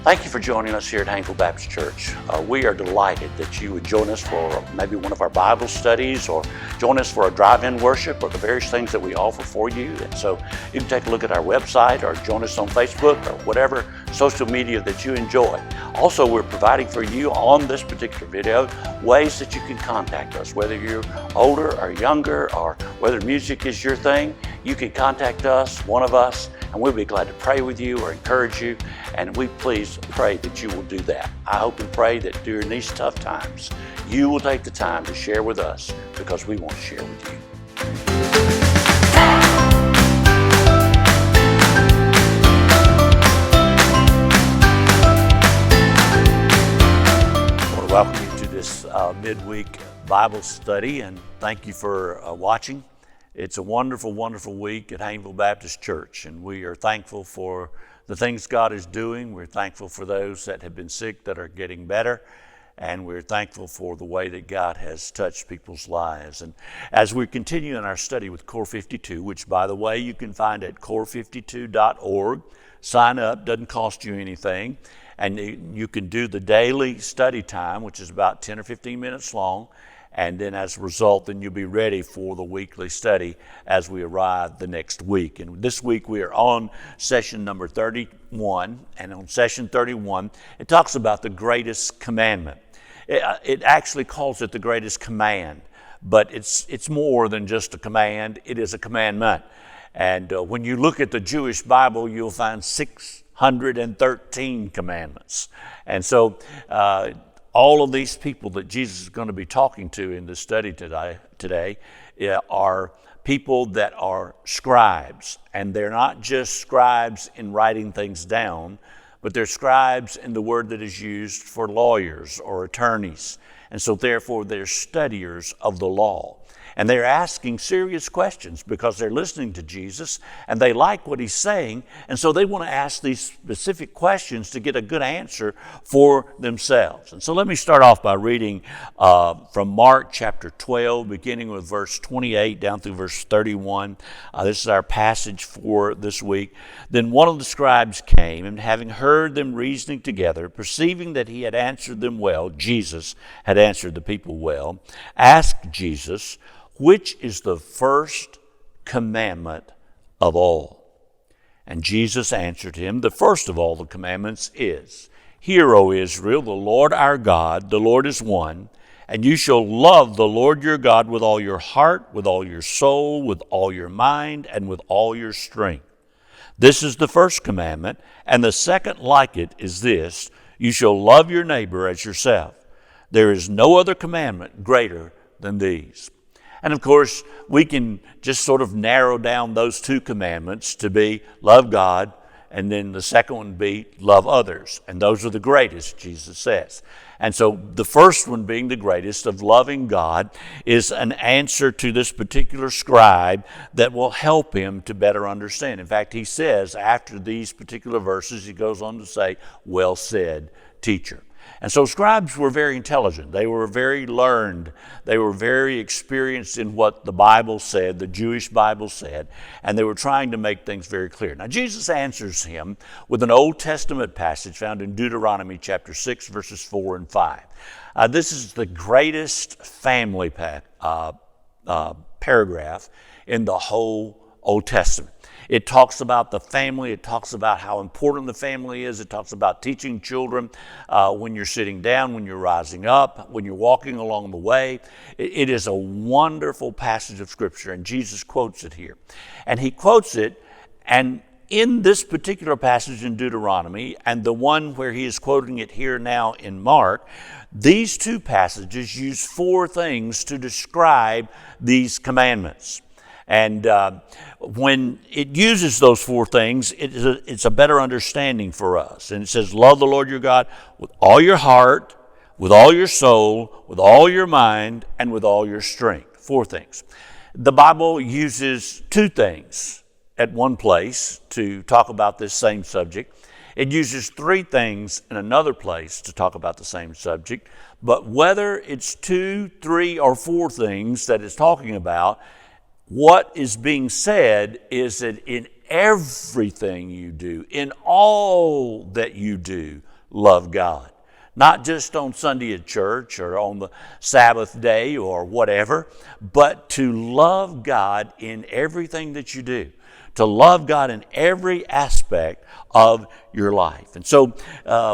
Thank you for joining us here at Hayneville Baptist Church. We are delighted that you would join us for maybe one of our Bible studies or join us for a drive-in worship or the various things that we offer for you. And so you can take a look at our website or join us on Facebook or whatever social media that you enjoy. Also, we're providing for you on this particular video ways that you can contact us. Whether you're older or younger or whether music is your thing, you can contact us, one of us, and we'll be glad to pray with you or encourage you. And we please pray that you will do that. I hope and pray that during these tough times, you will take the time to share with us because we want to share with you. I want to welcome you to this midweek Bible study, and thank you for watching. It's a wonderful, wonderful week at Hayneville Baptist Church, and we are thankful for the things God is doing. We're thankful for those that have been sick that are getting better, and we're thankful for the way that God has touched people's lives. And as we continue in our study with Core 52, which, by the way, you can find at core52.org, sign up, doesn't cost you anything, and you can do the daily study time, which is about 10 or 15 minutes long. And then as a result, then you'll be ready for the weekly study as we arrive the next week. And this week we are on session number 31. And on session 31, it talks about the greatest commandment. It actually calls it the greatest command, but it's more than just a command. It is a commandment. And when you look at the Jewish Bible, you'll find 613 commandments. And so, all of these people that Jesus is going to be talking to in this study today are people that are scribes. And they're not just scribes in writing things down, but they're scribes in the word that is used for lawyers or attorneys. And so therefore they're studiers of the law. And they're asking serious questions because they're listening to Jesus and they like what he's saying. And so they want to ask these specific questions to get a good answer for themselves. And so let me start off by reading from Mark chapter 12, beginning with verse 28 down through verse 31. This is our passage for this week. Then one of the scribes came, and having heard them reasoning together, perceiving that he had answered them well, Jesus had answered the people well, asked Jesus, which is the first commandment of all? And Jesus answered him, the first of all the commandments is, Hear, O Israel, the Lord our God, the Lord is one, and you shall love the Lord your God with all your heart, with all your soul, with all your mind, and with all your strength. This is the first commandment, and the second like it is this, you shall love your neighbor as yourself. There is no other commandment greater than these. And of course, we can just sort of narrow down those two commandments to be love God, and then the second one be love others. And those are the greatest, Jesus says. And so the first one being the greatest of loving God is an answer to this particular scribe that will help him to better understand. In fact, he says after these particular verses, he goes on to say, well said, teacher. And so scribes were very intelligent. They were very learned. They were very experienced in what the Bible said, the Jewish Bible said, and they were trying to make things very clear. Now, Jesus answers him with an Old Testament passage found in Deuteronomy chapter 6, verses 4 and 5. This is the greatest family paragraph in the whole Old Testament. It talks about the family. It talks about how important the family is. It talks about teaching children when you're sitting down, when you're rising up, when you're walking along the way. It is a wonderful passage of Scripture, and Jesus quotes it here. And he quotes it, and in this particular passage in Deuteronomy, and the one where he is quoting it here now in Mark, these two passages use four things to describe these commandments. And when it uses those four things, it's a better understanding for us. And it says, love the Lord your God with all your heart, with all your soul, with all your mind, and with all your strength. Four things. The Bible uses two things at one place to talk about this same subject. It uses three things in another place to talk about the same subject. But whether it's two, three, or four things that it's talking about, what is being said is that in everything you do, in all that you do, love God. Not just on Sunday at church or on the Sabbath day or whatever, but to love God in everything that you do. To love God in every aspect of your life. And so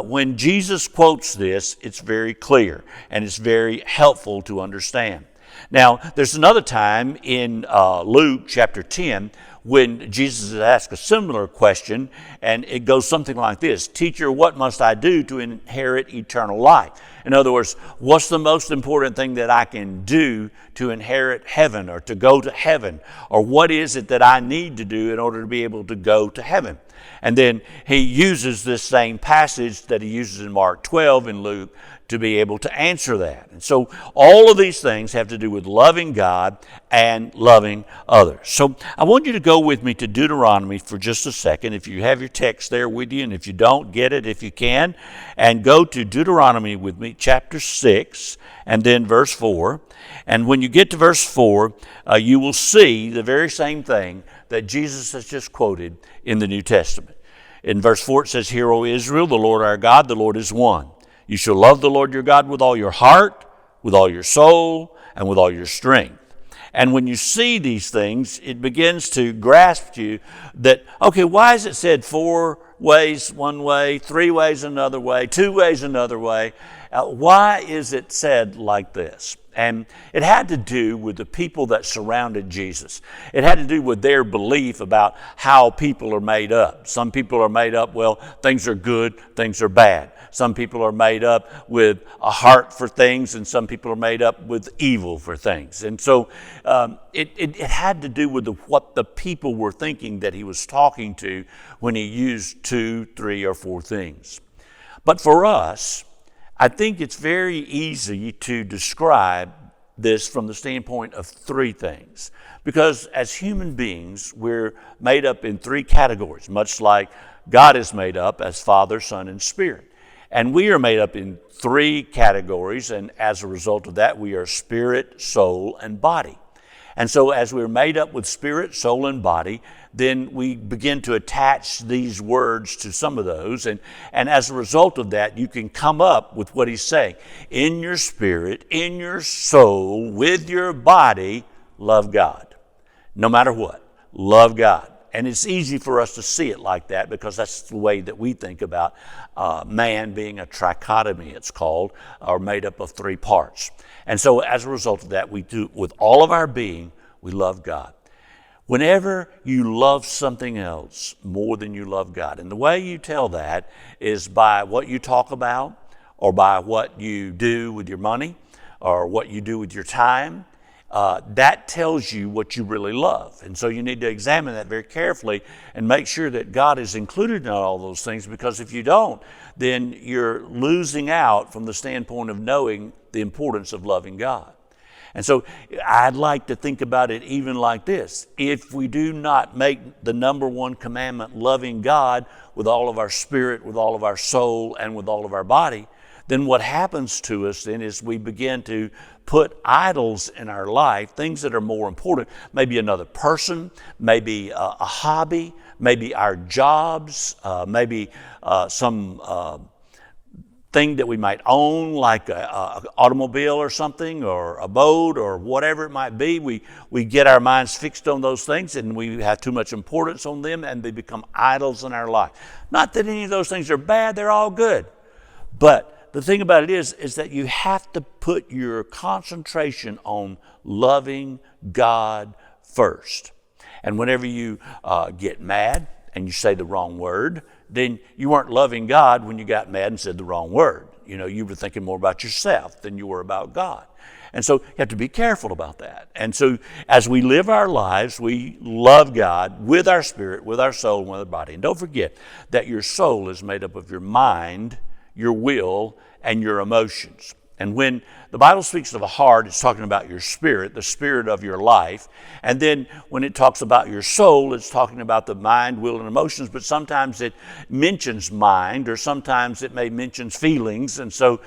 when Jesus quotes this, it's very clear and it's very helpful to understand. Now, there's another time in Luke chapter 10 when Jesus is asked a similar question, and it goes something like this: Teacher, what must I do to inherit eternal life? In other words, what's the most important thing that I can do to inherit heaven or to go to heaven? Or what is it that I need to do in order to be able to go to heaven? And then he uses this same passage that he uses in Mark 12 in Luke to be able to answer that. And so all of these things have to do with loving God and loving others. So I want you to go with me to Deuteronomy for just a second. If you have your text there with you, and if you don't, get it if you can, and go to Deuteronomy with me, chapter 6, and then verse 4. And when you get to verse 4, you will see the very same thing that Jesus has just quoted in the New Testament. In verse 4 it says, Hear, O Israel, the Lord our God, the Lord is one. You shall love the Lord your God with all your heart, with all your soul, and with all your strength. And when you see these things, it begins to grasp you that, okay, why is it said 4 ways one way, 3 ways another way, 2 ways another way? Why is it said like this? And it had to do with the people that surrounded Jesus. It had to do with their belief about how people are made up. Some people are made up, well, things are good, things are bad. Some people are made up with a heart for things, and some people are made up with evil for things. And so it had to do with what the people were thinking that he was talking to when he used 2, 3, or 4 things. But for us, I think it's very easy to describe this from the standpoint of 3 things. Because as human beings, we're made up in 3 categories, much like God is made up as Father, Son, and Spirit. And we are made up in 3 categories, and as a result of that, we are spirit, soul, and body. And so as we're made up with spirit, soul, and body, then we begin to attach these words to some of those. And as a result of that, you can come up with what he's saying. In your spirit, in your soul, with your body, love God. No matter what, love God. And it's easy for us to see it like that because that's the way that we think about man being a trichotomy, it's called, or made up of 3 parts. And so as a result of that, we do, with all of our being, we love God. Whenever you love something else more than you love God, and the way you tell that is by what you talk about, or by what you do with your money, or what you do with your time, that tells you what you really love. And so you need to examine that very carefully and make sure that God is included in all those things, because if you don't, then you're losing out from the standpoint of knowing the importance of loving God. And so I'd like to think about it even like this. If we do not make the number 1 commandment loving God with all of our spirit, with all of our soul, and with all of our body, then what happens to us then is we begin to put idols in our life, things that are more important, maybe another person, maybe a hobby, maybe our jobs, maybe some thing that we might own, like an automobile or something, or a boat, or whatever it might be. We get our minds fixed on those things, and we have too much importance on them, and they become idols in our life. Not that any of those things are bad, they're all good. But the thing about it is that you have to put your concentration on loving God first. And whenever you get mad and you say the wrong word, then you weren't loving God when you got mad and said the wrong word. You know, you were thinking more about yourself than you were about God. And so you have to be careful about that. And so as we live our lives, we love God with our spirit, with our soul, and with our body. And don't forget that your soul is made up of your mind, your will, and your emotions. And when the Bible speaks of a heart, it's talking about your spirit, the spirit of your life. And then when it talks about your soul, it's talking about the mind, will, and emotions. But sometimes it mentions mind, or sometimes it may mention feelings. And so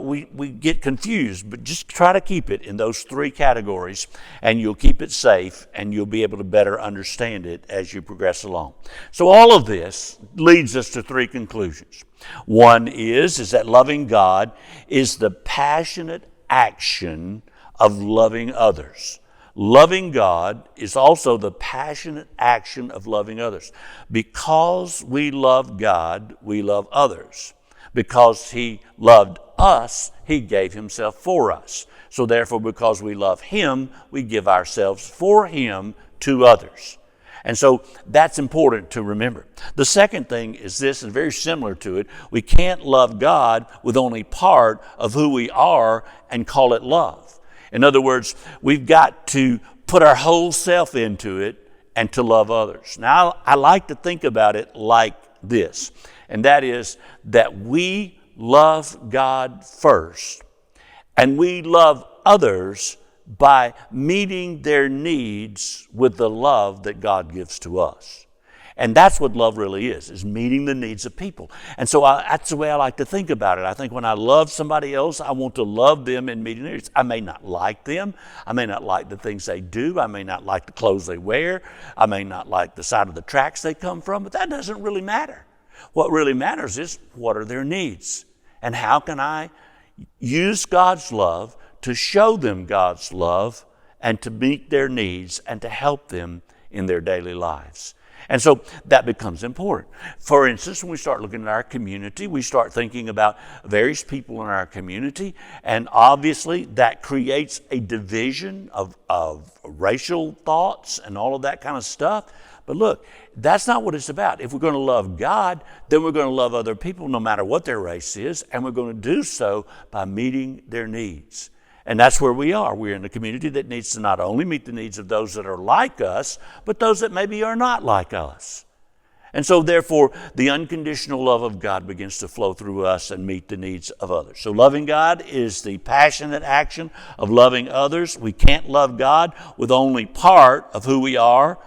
we get confused. But just try to keep it in those three categories, and you'll keep it safe, and you'll be able to better understand it as you progress along. So all of this leads us to three conclusions. One is that loving God is the passionate action of loving others. Loving God is also the passionate action of loving others. Because we love God, we love others. Because He loved us, He gave Himself for us. So therefore, because we love Him, we give ourselves for Him to others. And so that's important to remember. The second thing is this, and very similar to it, we can't love God with only part of who we are and call it love. In other words, we've got to put our whole self into it and to love others. Now, I like to think about it like this, and that is that we love God first, and we love others by meeting their needs with the love that God gives to us. And that's what love really is meeting the needs of people. And so that's the way I like to think about it. I think when I love somebody else, I want to love them in meeting their needs. I may not like them. I may not like the things they do. I may not like the clothes they wear. I may not like the side of the tracks they come from, but that doesn't really matter. What really matters is, what are their needs? And how can I use God's love to show them God's love and to meet their needs and to help them in their daily lives. And so that becomes important. For instance, when we start looking at our community, we start thinking about various people in our community, and obviously that creates a division of racial thoughts and all of that kind of stuff. But look, that's not what it's about. If we're going to love God, then we're going to love other people no matter what their race is, and we're going to do so by meeting their needs. And that's where we are. We're in a community that needs to not only meet the needs of those that are like us, but those that maybe are not like us. And so therefore, the unconditional love of God begins to flow through us and meet the needs of others. So loving God is the passionate action of loving others. We can't love God with only part of who we are.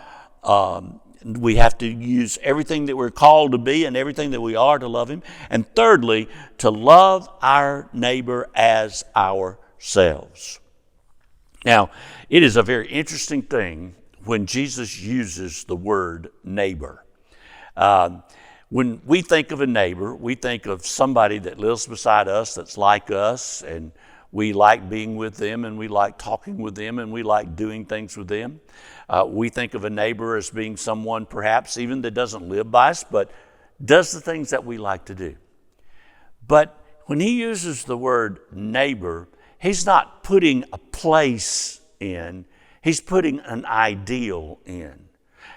We have to use everything that we're called to be and everything that we are to love Him. And thirdly, to love our neighbor as ourselves. Now, it is a very interesting thing when Jesus uses the word neighbor. When we think of a neighbor, we think of somebody that lives beside us, that's like us, and we like being with them, and we like talking with them, and we like doing things with them. We think of a neighbor as being someone perhaps even that doesn't live by us, but does the things that we like to do. But when he uses the word neighbor, he's not putting a place in, he's putting an ideal in.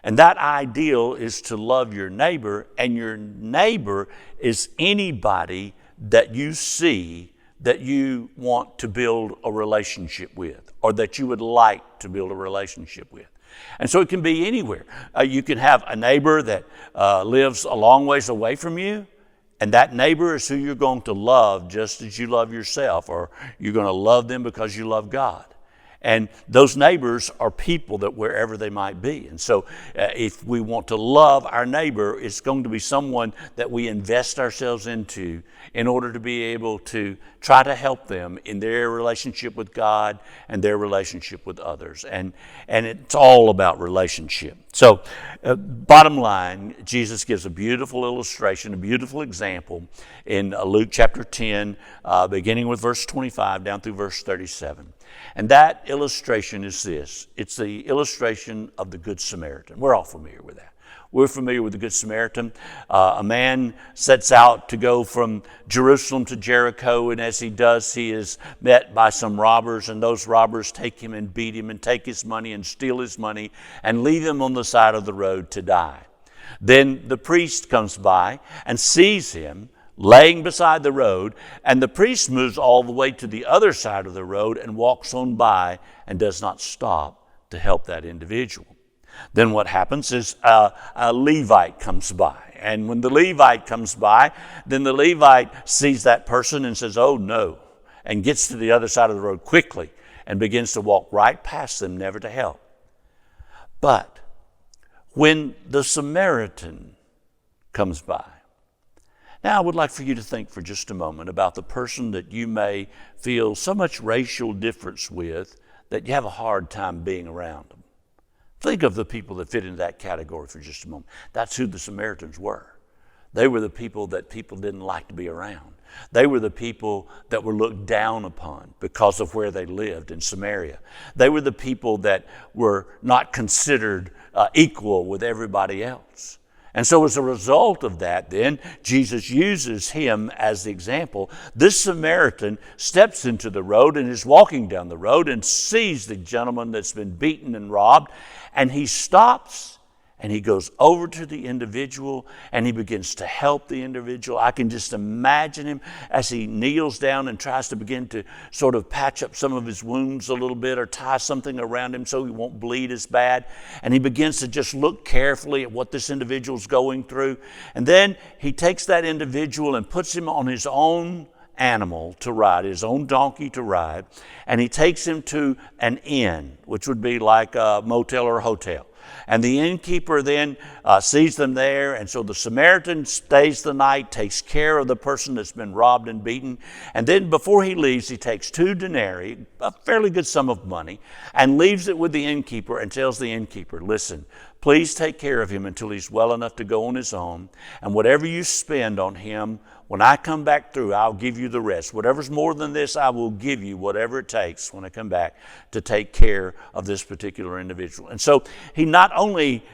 And that ideal is to love your neighbor, and your neighbor is anybody that you see that you want to build a relationship with, or that you would like to build a relationship with. And so it can be anywhere. You can have a neighbor that lives a long ways away from you, and that neighbor is who you're going to love just as you love yourself, or you're going to love them because you love God. And those neighbors are people that wherever they might be. And so if we want to love our neighbor, it's going to be someone that we invest ourselves into in order to be able to try to help them in their relationship with God and their relationship with others. And it's all about relationship. So bottom line, Jesus gives a beautiful illustration, a beautiful example in Luke chapter 10, beginning with verse 25 down through verse 37. And that illustration is this. It's the illustration of the Good Samaritan. We're all familiar with that. We're familiar with the Good Samaritan. A man sets out to go from Jerusalem to Jericho, and as he does, he is met by some robbers, and those robbers take him and beat him and take his money and steal his money and leave him on the side of the road to die. Then the priest comes by and sees him laying beside the road, and the priest moves all the way to the other side of the road and walks on by and does not stop to help that individual. Then what happens is a Levite comes by. And when the Levite comes by, then the Levite sees that person and says, "Oh no." and gets to the other side of the road quickly and begins to walk right past them, never to help. But when the Samaritan comes by, now I would like for you to think for just a moment about the person that you may feel so much racial difference with that you have a hard time being around them. Think of the people that fit into that category for just a moment. That's who the Samaritans were. They were the people that people didn't like to be around. They were the people that were looked down upon because of where they lived in Samaria. They were the people that were not considered equal with everybody else. And so as a result of that, then, Jesus uses him as the example. This Samaritan steps into the road and is walking down the road and sees the gentleman that's been beaten and robbed, and he stops and he goes over to the individual and he begins to help the individual. I can just imagine him as he kneels down and tries to begin to sort of patch up some of his wounds a little bit or tie something around him so he won't bleed as bad. And he begins to just look carefully at what this individual's going through. And then he takes that individual and puts him on his own animal to ride, his own donkey to ride, and he takes him to an inn, which would be like a motel or a hotel. And the innkeeper then sees them there, and so the Samaritan stays the night, takes care of the person that's been robbed and beaten, and then before he leaves, he takes 2 denarii, a fairly good sum of money, and leaves it with the innkeeper and tells the innkeeper, listen, please take care of him until he's well enough to go on his own, and whatever you spend on him, when I come back through, I'll give you the rest. Whatever's more than this, I will give you whatever it takes when I come back to take care of this particular individual. And so he not only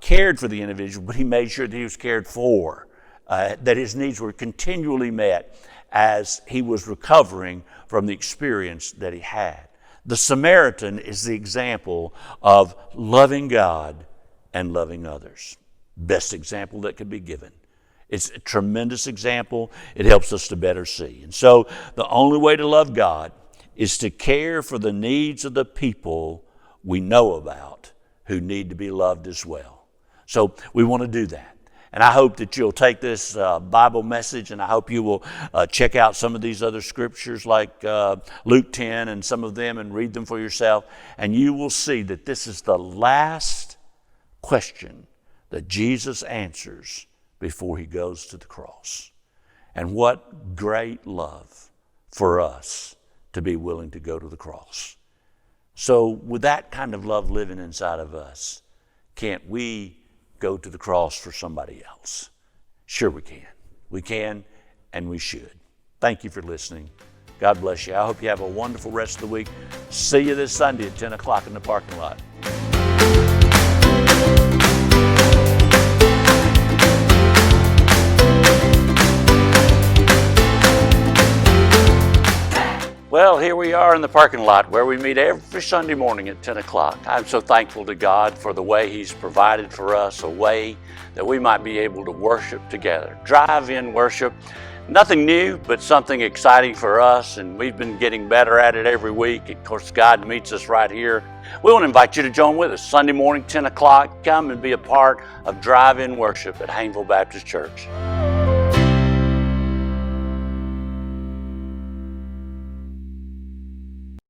cared for the individual, but he made sure that he was cared for, that his needs were continually met as he was recovering from the experience that he had. The Samaritan is the example of loving God and loving others. Best example that could be given. It's a tremendous example. It helps us to better see. And so the only way to love God is to care for the needs of the people we know about who need to be loved as well. So we want to do that. And I hope that you'll take this Bible message, and I hope you will check out some of these other scriptures like Luke 10 and some of them and read them for yourself. And you will see that this is the last question that Jesus answers before he goes to the cross. And what great love for us to be willing to go to the cross. So with that kind of love living inside of us, can't we go to the cross for somebody else? Sure we can. We can and we should. Thank you for listening. God bless you. I hope you have a wonderful rest of the week. See you this Sunday at 10 o'clock in the parking lot. Well, here we are in the parking lot where we meet every Sunday morning at 10 o'clock. I'm so thankful to God for the way He's provided for us, a way that we might be able to worship together. Drive-in worship, nothing new, but something exciting for us, and we've been getting better at it every week. Of course, God meets us right here. We want to invite you to join with us Sunday morning, 10 o'clock. Come and be a part of drive-in worship at Hayneville Baptist Church.